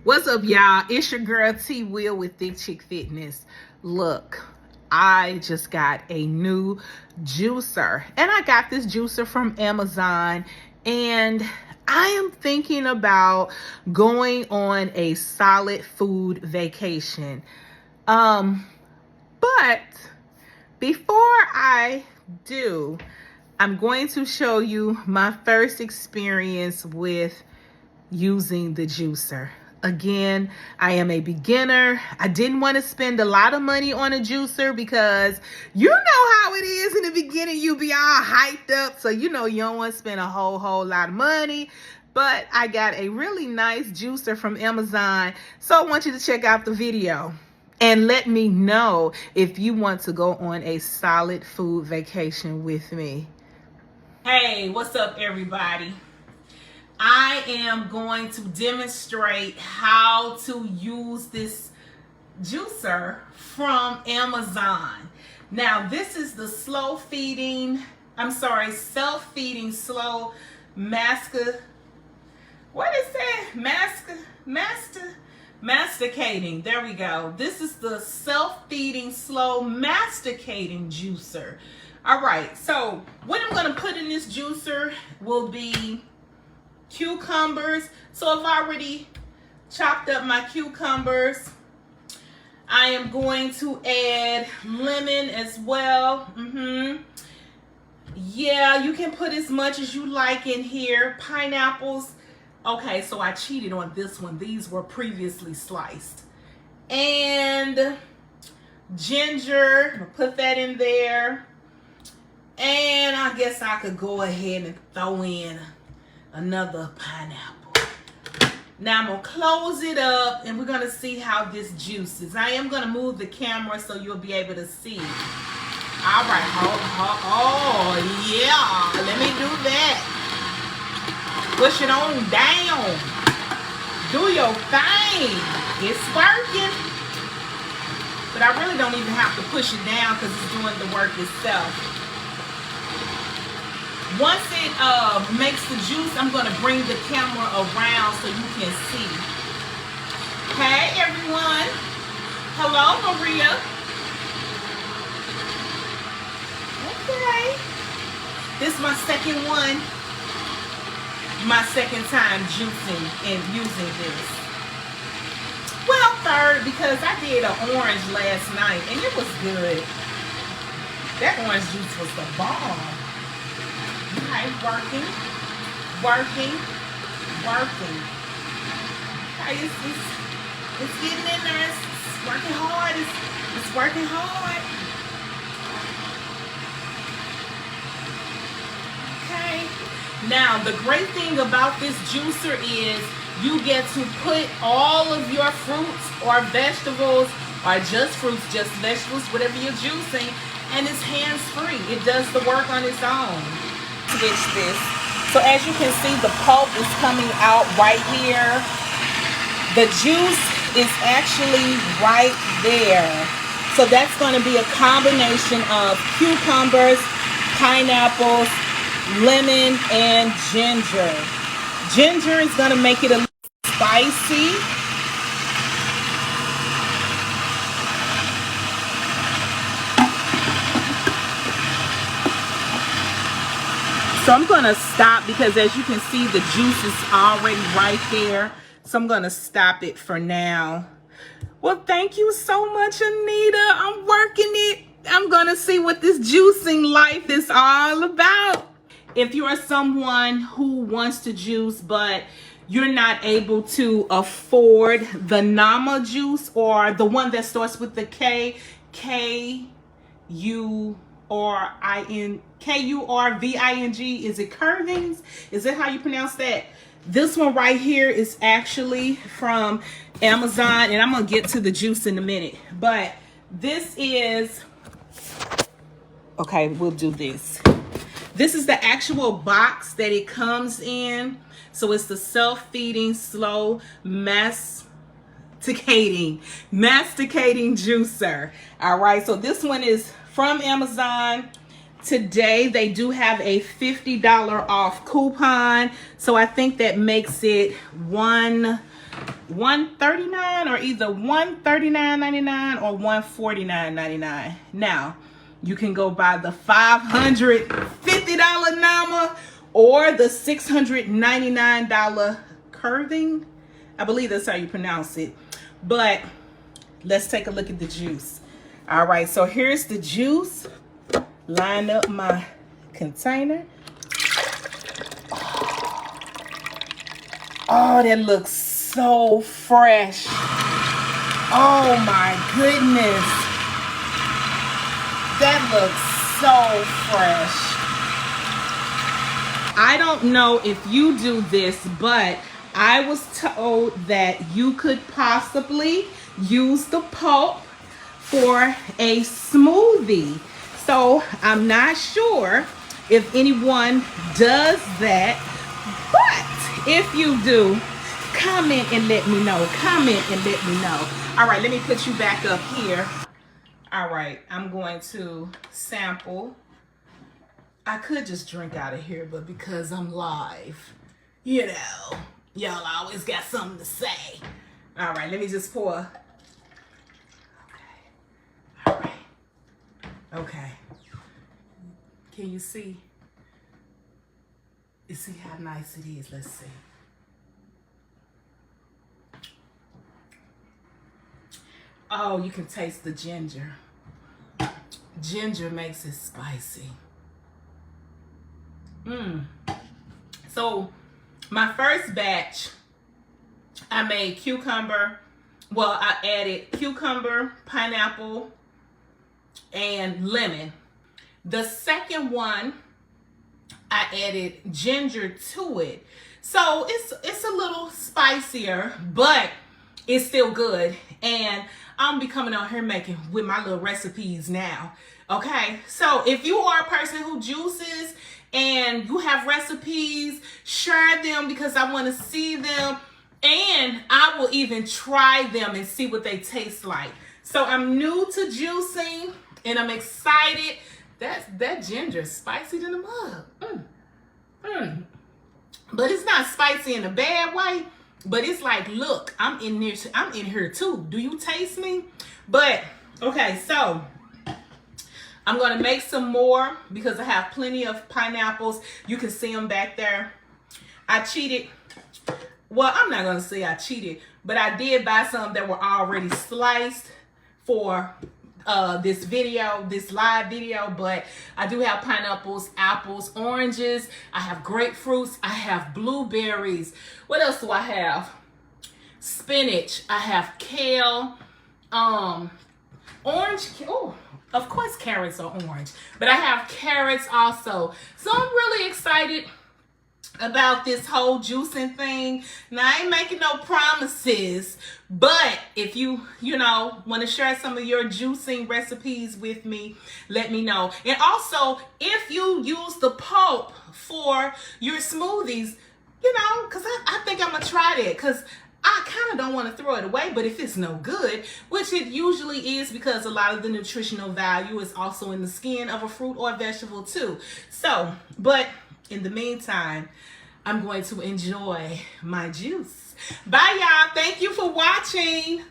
What's up, y'all? It's your girl T Will with Thick Chick Fitness. Look, I just got a new juicer, and I got this juicer from Amazon, and I am thinking about going on a solid food vacation. But before I do, I'm going to show you my first experience with using the juicer. Again, I am a beginner. I didn't want to spend a lot of money on a juicer because you know how it is in the beginning. You be all hyped up, so you know you don't want to spend a whole lot of money. But I got a really nice juicer from Amazon, so I want you to check out the video and let me know if you want to go on a solid food vacation with me. Hey, what's up, everybody? I am going to demonstrate how to use this juicer from Amazon. Now, this is the self-feeding slow masticating. There we go. This is the self-feeding slow masticating juicer. All right, so what I'm going to put in this juicer will be cucumbers. So I've already chopped up my cucumbers. I am going to add lemon as well. Yeah, you can put as much as you like in here. Pineapples. Okay, so I cheated on this one. These were previously sliced. And ginger. I'll put that in there. And I guess I could go ahead and throw in another pineapple. Now I'm gonna close it up and we're gonna see how this juices. I am gonna move the camera so you'll be able to see. All right, oh yeah, let me do that. Push it on down. Do your thing. It's working. But I really don't even have to push it down because it's doing the work itself. Once it makes the juice, I'm going to bring the camera around so you can see. Hey, everyone. Hello, Maria. Okay. This is my second one. My second time juicing and using this. Well, third, because I did an orange last night and it was good. That orange juice was the bomb. Okay, working. Okay, it's getting in there. It's working hard. It's working hard. Okay. Now, the great thing about this juicer is you get to put all of your fruits or vegetables, or just fruits, just vegetables, whatever you're juicing, and it's hands-free. It does the work on its own. Switch this. So as you can see, the pulp is coming out right here. The juice is actually right there. So that's going to be a combination of cucumbers, pineapples, lemon, and ginger. Ginger is going to make it a little spicy. So I'm going to stop because as you can see, the juice is already right there. So I'm going to stop it for now. Well, thank you so much, Anita. I'm working it. I'm going to see what this juicing life is all about. If you are someone who wants to juice, but you're not able to afford the Nama juice or the one that starts with the K-U-R-V-I-N-G. Is it Curvings? Is it how you pronounce that? This one right here is actually from Amazon, and I'm going to get to the juice in a minute. But this is, okay, we'll do this. This is the actual box that it comes in. So it's the self-feeding slow masticating juicer. All right, so this one is from Amazon. Today they do have a $50 off coupon, so I think that makes it $1 $139 or either $139.99 or $149.99. Now, you can go buy the $550 Nama or the $699 curving. I believe that's how you pronounce it. But let's take a look at the juice. All right, so here's the juice. Line up my container. Oh, that looks so fresh. Oh my goodness. That looks so fresh. I don't know if you do this, but I was told that you could possibly use the pulp for a smoothie. So I'm not sure if anyone does that, but if you do, comment and let me know. Comment and let me know. All right, let me put you back up here. All right, I'm going to sample. I could just drink out of here, but because I'm live, you know, y'all always got something to say. All right, let me just pour. Okay. All right. Okay. Can you see? You see how nice it is? Let's see. Oh, you can taste the ginger. Ginger makes it spicy. So my first batch, I made cucumber. Well, I added cucumber, pineapple, and lemon. The second one, I added ginger to it. So it's a little spicier, but it's still good. And I'm be coming on here making with my little recipes now. Okay, so if you are a person who juices and you have recipes, share them because I want to see them. And I will even try them and see what they taste like. So I'm new to juicing and I'm excited. That ginger is spicy than a mug. But it's not spicy in a bad way. But it's like, look, I'm in here too. Do you taste me? But okay, so I'm gonna make some more because I have plenty of pineapples. You can see them back there. I cheated. Well, I'm not gonna say I cheated, but I did buy some that were already sliced for this video, this live video. But I do have pineapples, apples, oranges. I have grapefruits. I have blueberries. What else do I have? Spinach. I have kale. Orange. Oh, of course carrots are orange, but I have carrots also. So I'm really excited about this whole juicing thing. Now, I ain't making no promises, but if you want to share some of your juicing recipes with me, let me know. And also, if you use the pulp for your smoothies, because I think I'm going to try that, because I kind of don't want to throw it away, but if it's no good, which it usually is because a lot of the nutritional value is also in the skin of a fruit or vegetable too. So, but in the meantime, I'm going to enjoy my juice. Bye, y'all. Thank you for watching.